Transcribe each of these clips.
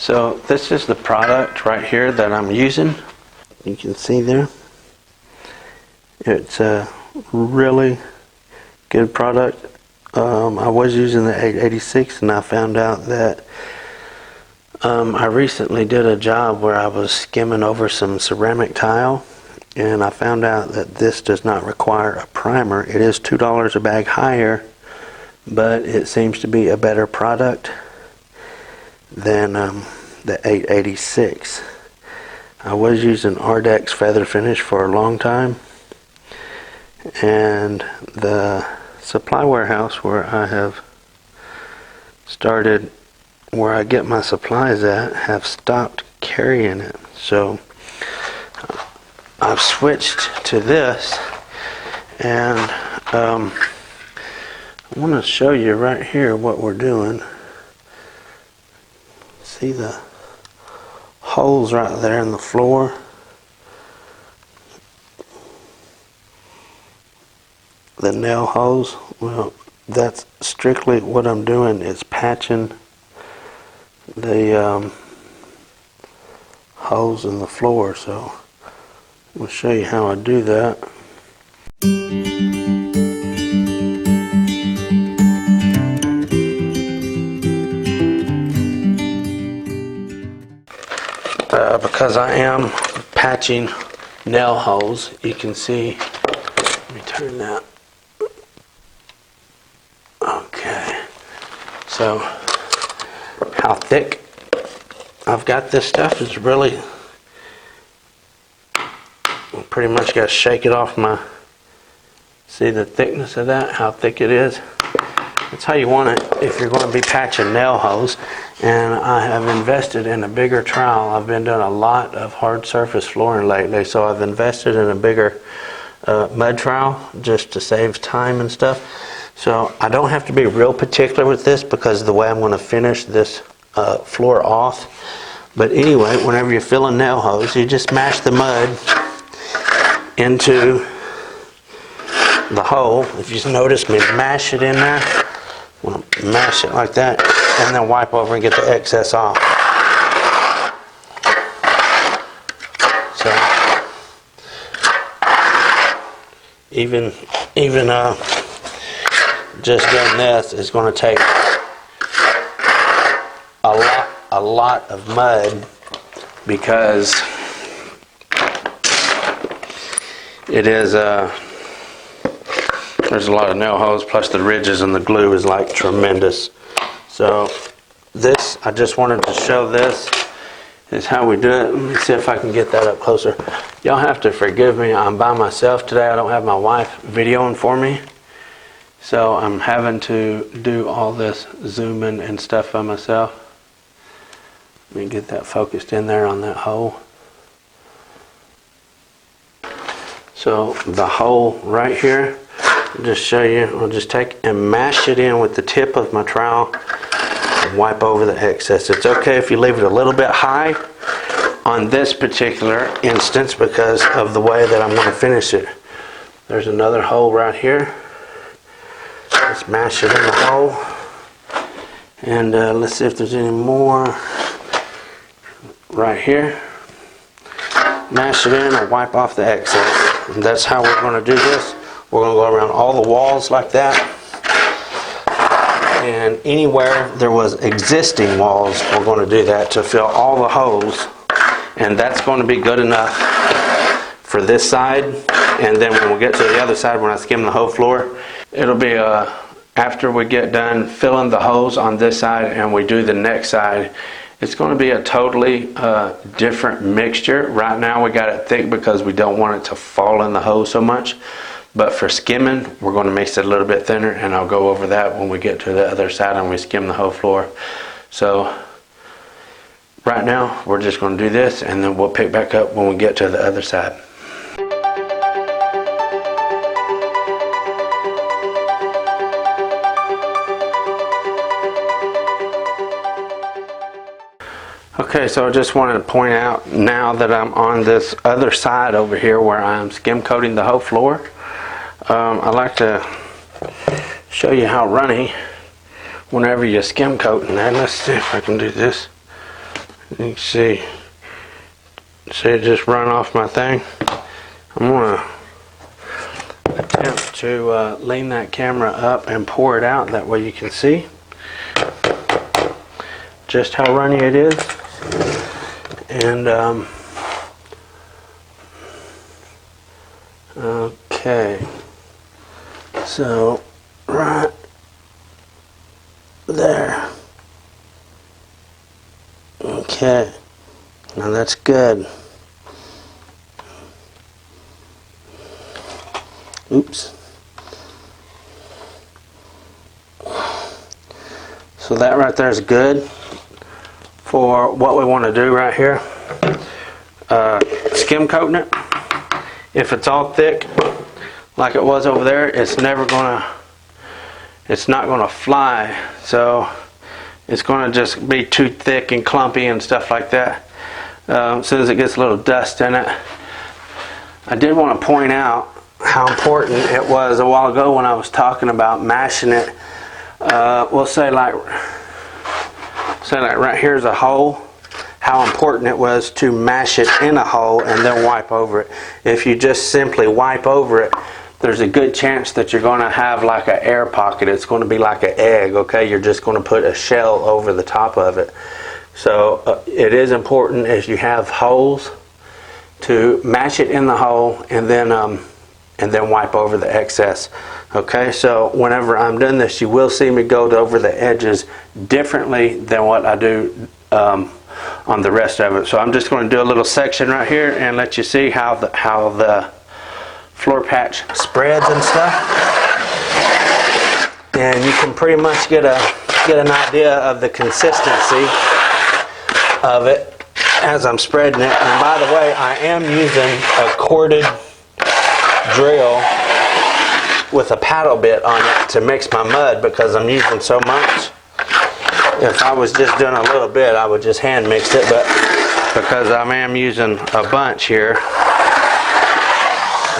So this is the product right here that I'm using. You can see there. It's a really good product. I was using the 886 and I found out that I recently did a job where I was skimming over some ceramic tile, and I found out that this does not require a primer. It is $2 a bag higher, but it seems to be a better product than the 886. I was using Ardex Feather Finish for a long time, and the supply warehouse where I have started, where I get my supplies at, have stopped carrying it. So I've switched to this, and I want to show you right here what we're doing. See the holes right there in the floor? The nail holes? Well, that's strictly what I'm doing, is patching the holes in the floor. So I'll show you how I do that. Because I am patching nail holes, you can see, let me turn that. Okay, so how thick I've got this stuff is really, pretty much got to shake it off my, see the thickness of that, how thick it is. That's how you want it if you're going to be patching nail holes. And I have invested in a bigger trowel. I've been doing a lot of hard surface flooring lately, so I've invested in a bigger mud trowel just to save time and stuff. So I don't have to be real particular with this because of the way I'm going to finish this floor off. But anyway, whenever you're filling nail holes, you just mash the mud into the hole. If you notice me mash it in there, I'm going to mash it like that and then wipe over and get the excess off. So even just doing this is going to take a lot of mud, because it is there's a lot of nail holes, plus the ridges and the glue is like tremendous. So this, I just wanted to show this is how we do it. Let me see if I can get that up closer. Y'all have to forgive me, I'm by myself today. I don't have my wife videoing for me, so I'm having to do all this zooming and stuff by myself. Let me get that focused in there on that hole. So the hole right here, I'll just show you. I'll just take and mash it in with the tip of my trowel and wipe over the excess. It's okay if you leave it a little bit high on this particular instance because of the way that I'm going to finish it. There's another hole right here. Let's mash it in the hole. And let's see if there's any more right here. Mash it in and wipe off the excess. And that's how we're going to do this. We're going to go around all the walls like that. And anywhere there was existing walls, we're going to do that to fill all the holes. And that's going to be good enough for this side. And then when we get to the other side, when I skim the whole floor, it'll be after we get done filling the holes on this side and we do the next side, it's going to be a totally different mixture. Right now we got it thick because we don't want it to fall in the hole so much. But for skimming, we're going to mix it a little bit thinner, and I'll go over that when we get to the other side and we skim the whole floor. So right now we're just going to do this, and then we'll pick back up when we get to the other side. Okay, so I just wanted to point out now that I'm on this other side over here where I'm skim coating the whole floor. I like to show you how runny whenever you skim coat in there. Let's see if I can do this. You can see it just run off my thing. I'm gonna attempt to lean that camera up and pour it out. That way you can see just how runny it is. And okay, so right there. Okay, now that's good. Oops. So that right there is good for what we want to do right here. Skim coating it. If it's all thick like it was over there, it's not gonna fly. So it's gonna just be too thick and clumpy and stuff like that. As soon as it gets a little dust in it. I did want to point out how important it was a while ago when I was talking about mashing it. We'll say like right here's a hole. How important it was to mash it in a hole and then wipe over it. If you just simply wipe over it, there's a good chance that you're going to have like an air pocket. It's going to be like an egg, okay? You're just going to put a shell over the top of it. So it is important as you have holes to mash it in the hole and then wipe over the excess. Okay, so whenever I'm doing this, you will see me go over the edges differently than what I do on the rest of it. So I'm just going to do a little section right here and let you see how the floor patch spreads and stuff. And you can pretty much get an idea of the consistency of it as I'm spreading it. And by the way, I am using a corded drill with a paddle bit on it to mix my mud because I'm using so much. If I was just doing a little bit, I would just hand mix it, but because I am using a bunch here,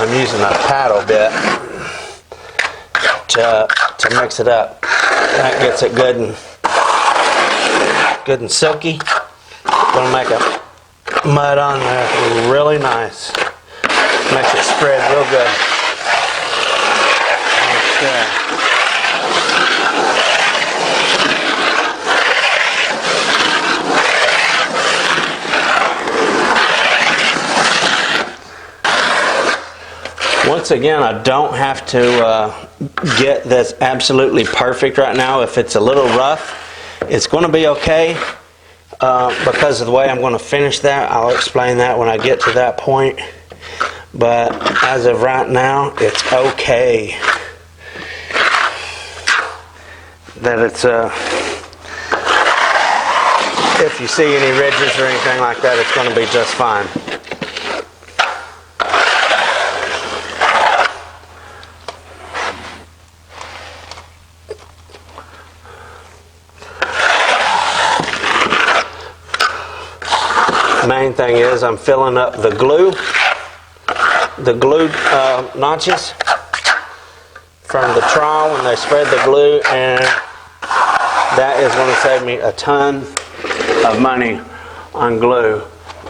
I'm using a paddle bit to mix it up. That gets it good and silky. Gonna make a mud on there really nice. Makes it spread real good. Okay. Once again, I don't have to get this absolutely perfect right now. If it's a little rough, it's going to be okay because of the way I'm going to finish that. I'll explain that when I get to that point. But as of right now, it's okay. That it's if you see any ridges or anything like that, it's going to be just fine. Main thing is I'm filling up the glue notches from the trowel when they spread the glue, and that is going to save me a ton of money on glue.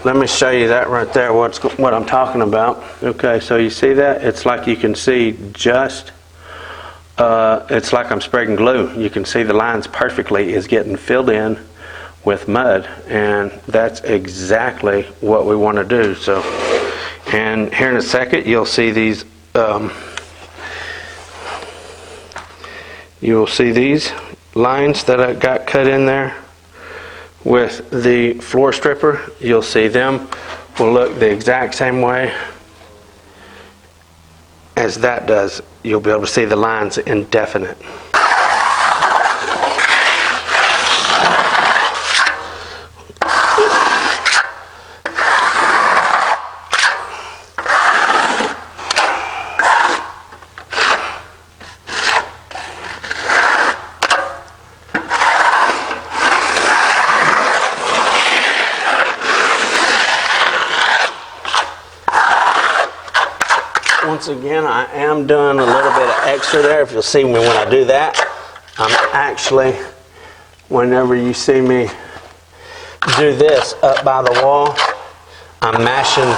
Let me show you that right there, what I'm talking about. Okay, so you see that? It's like you can see just it's like I'm spreading glue. You can see the lines perfectly is getting filled in with mud, and that's exactly what we want to do. So, and here in a second you'll see these lines that I got cut in there with the floor stripper. You'll see them will look the exact same way as that does. You'll be able to see the lines indefinite. Once again, I am doing a little bit of extra there. If you'll see me when I do that, I'm actually, whenever you see me do this up by the wall, I'm mashing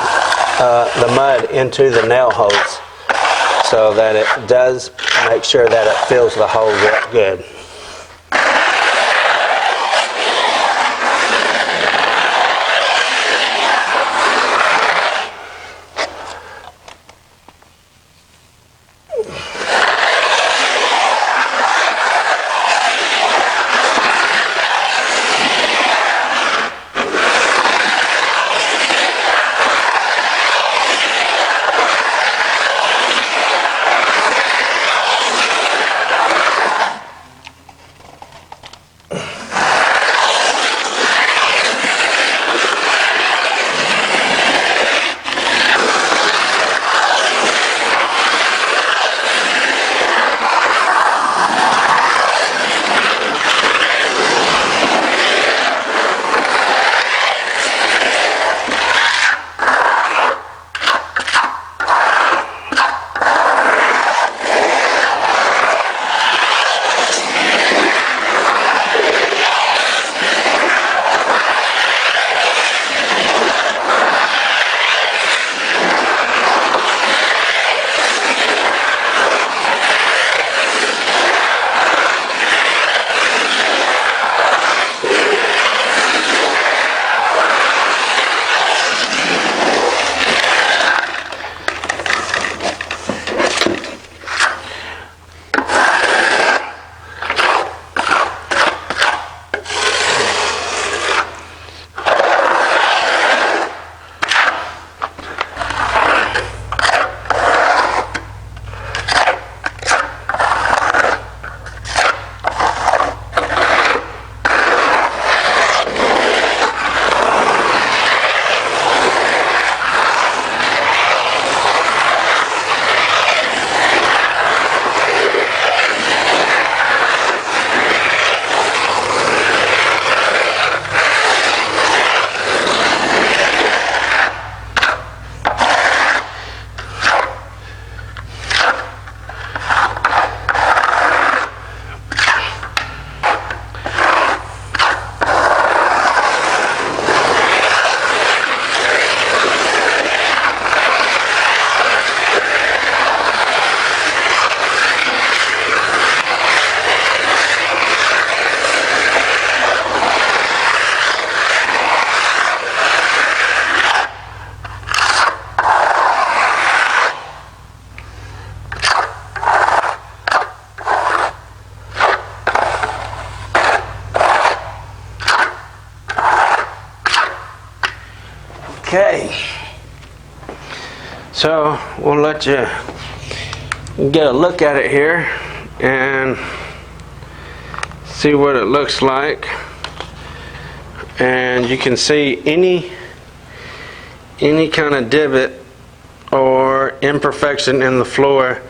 the mud into the nail holes so that it does make sure that it fills the hole real good. Okay, so we'll let you get a look at it here and see what it looks like. And you can see any kind of divot or imperfection in the floor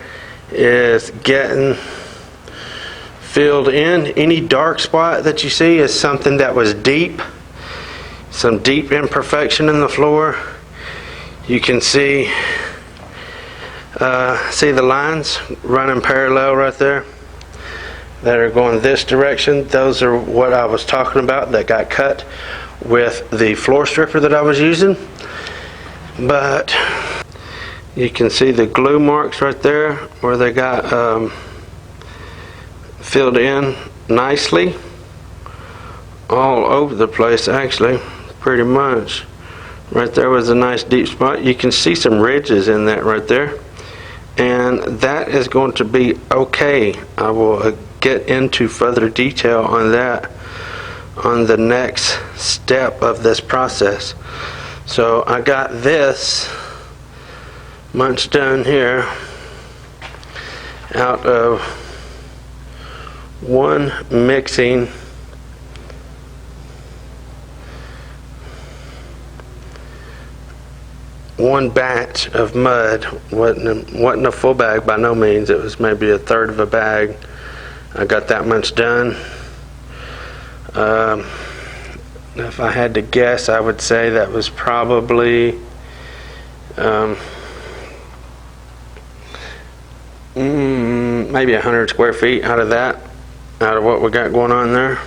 is getting filled in. Any dark spot that you see is something that was deep. Some deep imperfection in the floor. You can see the lines running parallel right there that are going this direction. Those are what I was talking about that got cut with the floor stripper that I was using. But you can see the glue marks right there where they got filled in nicely all over the place, actually. Pretty much. Right there was a nice deep spot. You can see some ridges in that right there. And that is going to be okay. I will get into further detail on that on the next step of this process. So I got this much done here out of one mixing one batch of mud. Wasn't a full bag by no means. It was maybe a third of a bag. I got that much done. If I had to guess, I would say that was probably maybe 100 square feet out of that, out of what we got going on there.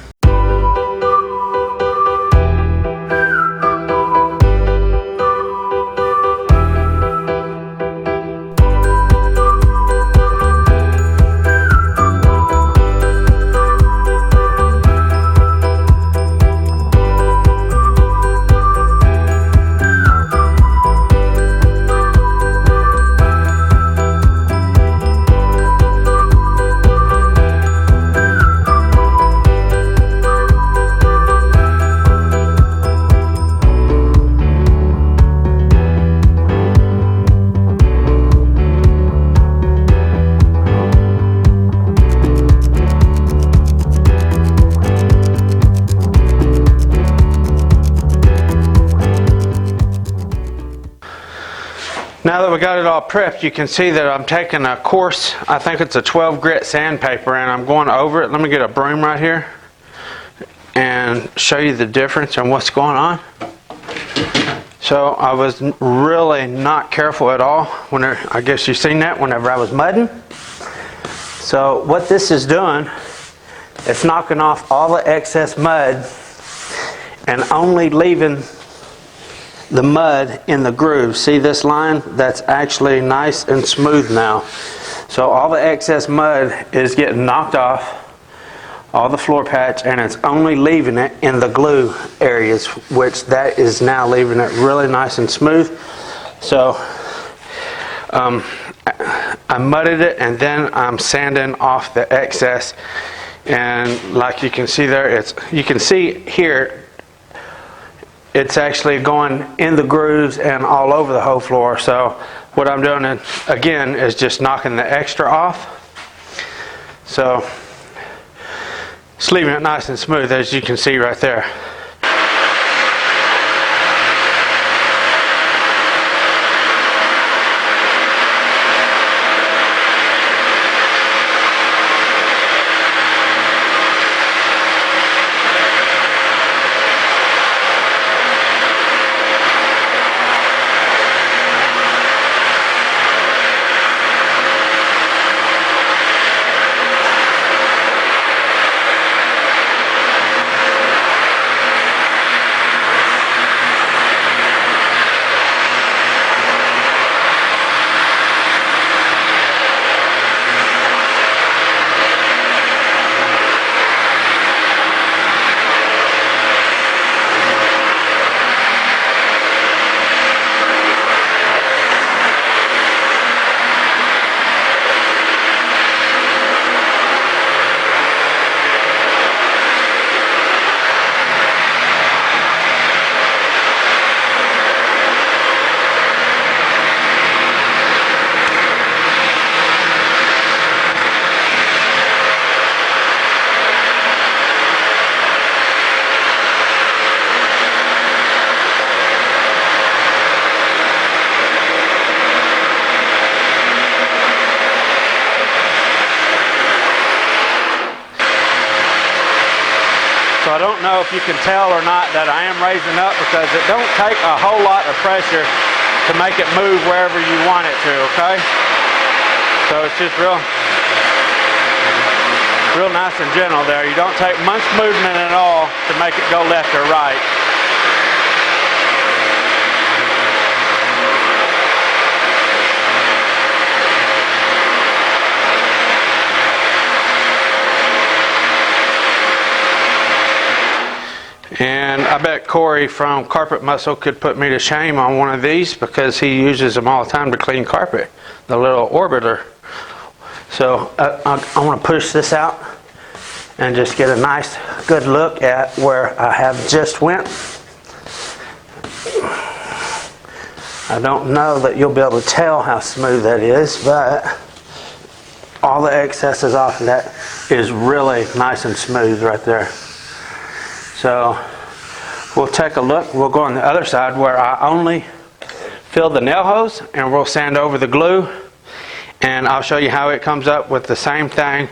now that we got it all prepped, you can see that I'm taking a coarse, I think it's a 12 grit sandpaper, and I'm going over it. Let me get a broom right here and show you the difference and what's going on. So I was really not careful at all. I guess you've seen that whenever I was mudding. So what this is doing, it's knocking off all the excess mud and only leaving the mud in the groove. See this line? That's actually nice and smooth now. So all the excess mud is getting knocked off, all the floor patch, and it's only leaving it in the glue areas, which that is now leaving it really nice and smooth. So I mudded it, and then I'm sanding off the excess, and like you can see there, you can see here it's actually going in the grooves and all over the whole floor. So what I'm doing again is just knocking the extra off. So it's leaving it nice and smooth, as you can see right there. So I don't know if you can tell or not that I am raising up, because it don't take a whole lot of pressure to make it move wherever you want it to, okay? So it's just real nice and gentle there. You don't take much movement at all to make it go left or right. And I bet Corey from Carpet Muscle could put me to shame on one of these, because he uses them all the time to clean carpet, the little orbiter. So I want to push this out and just get a nice good look at where I have just went. I don't know that you'll be able to tell how smooth that is, but all the excess is off of that is really nice and smooth right there. So we'll take a look. We'll go on the other side where I only fill the nail hose, and we'll sand over the glue, and I'll show you how it comes up with the same thing,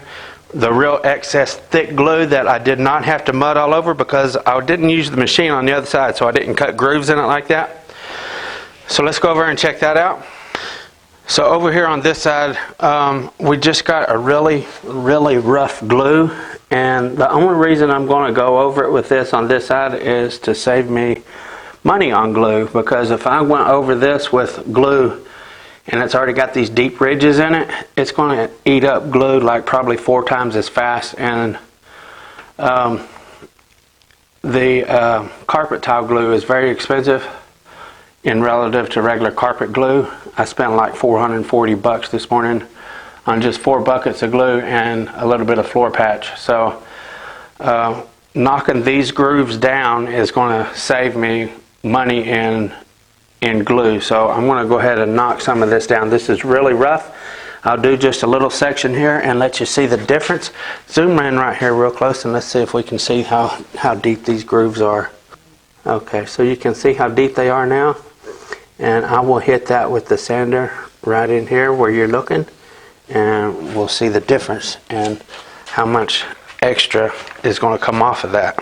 the real excess thick glue that I did not have to mud all over, because I didn't use the machine on the other side, so I didn't cut grooves in it like that. So let's go over and check that out. So over here on this side, we just got a really rough glue, and the only reason I'm going to go over it with this on this side is to save me money on glue, because if I went over this with glue and it's already got these deep ridges in it, it's going to eat up glue like probably 4 times as fast. And the carpet tile glue is very expensive in relative to regular carpet glue. I spent like $440 this morning on just 4 buckets of glue and a little bit of floor patch. So knocking these grooves down is going to save me money in glue. So I'm going to go ahead and knock some of this down. This is really rough. I'll do just a little section here and let you see the difference. Zoom in right here real close, and let's see if we can see how deep these grooves are. Okay, so you can see how deep they are now. And I will hit that with the sander right in here where you're looking, and we'll see the difference and how much extra is going to come off of that.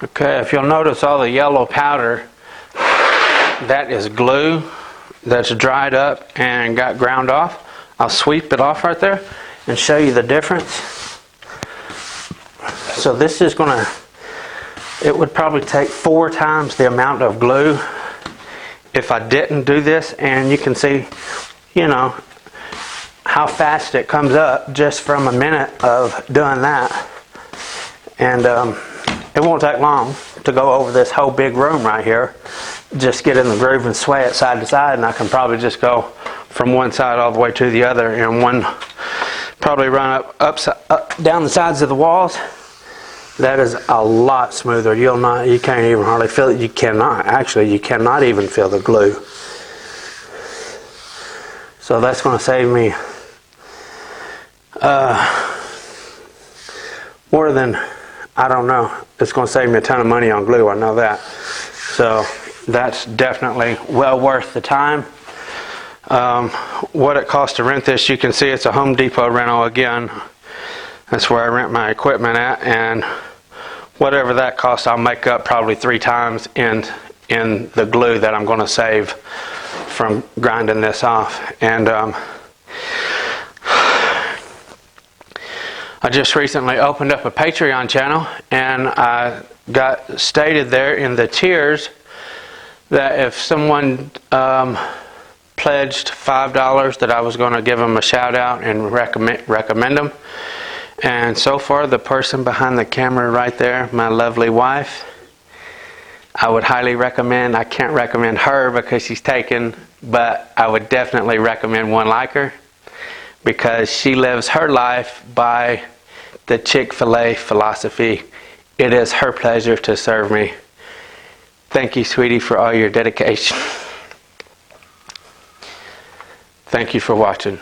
Okay, if you'll notice all the yellow powder, that is glue that's dried up and got ground off. I'll sweep it off right there and show you the difference. So this is going to, it would probably take 4 times the amount of glue if I didn't do this, and you can see, you know, how fast it comes up just from a minute of doing that. And it won't take long to go over this whole big room right here. Just get in the groove and sway it side to side, and I can probably just go from one side all the way to the other in one, probably run up down the sides of the walls. That is a lot smoother. You can't even hardly feel it. You cannot even feel the glue. So that's going to save me more than, I don't know, it's going to save me a ton of money on glue, I know that. So that's definitely well worth the time. What it costs to rent this, you can see it's a Home Depot rental again. That's where I rent my equipment at, and whatever that costs, I'll make up probably 3 times in the glue that I'm going to save from grinding this off. And I just recently opened up a Patreon channel, and I got stated there in the tiers that if someone pledged $5 that I was going to give them a shout out and recommend them. And so far, the person behind the camera right there, my lovely wife, I would highly recommend. I can't recommend her because she's taken, but I would definitely recommend one like her, because she lives her life by the Chick-fil-A philosophy. It is her pleasure to serve me. Thank you, sweetie, for all your dedication. Thank you for watching.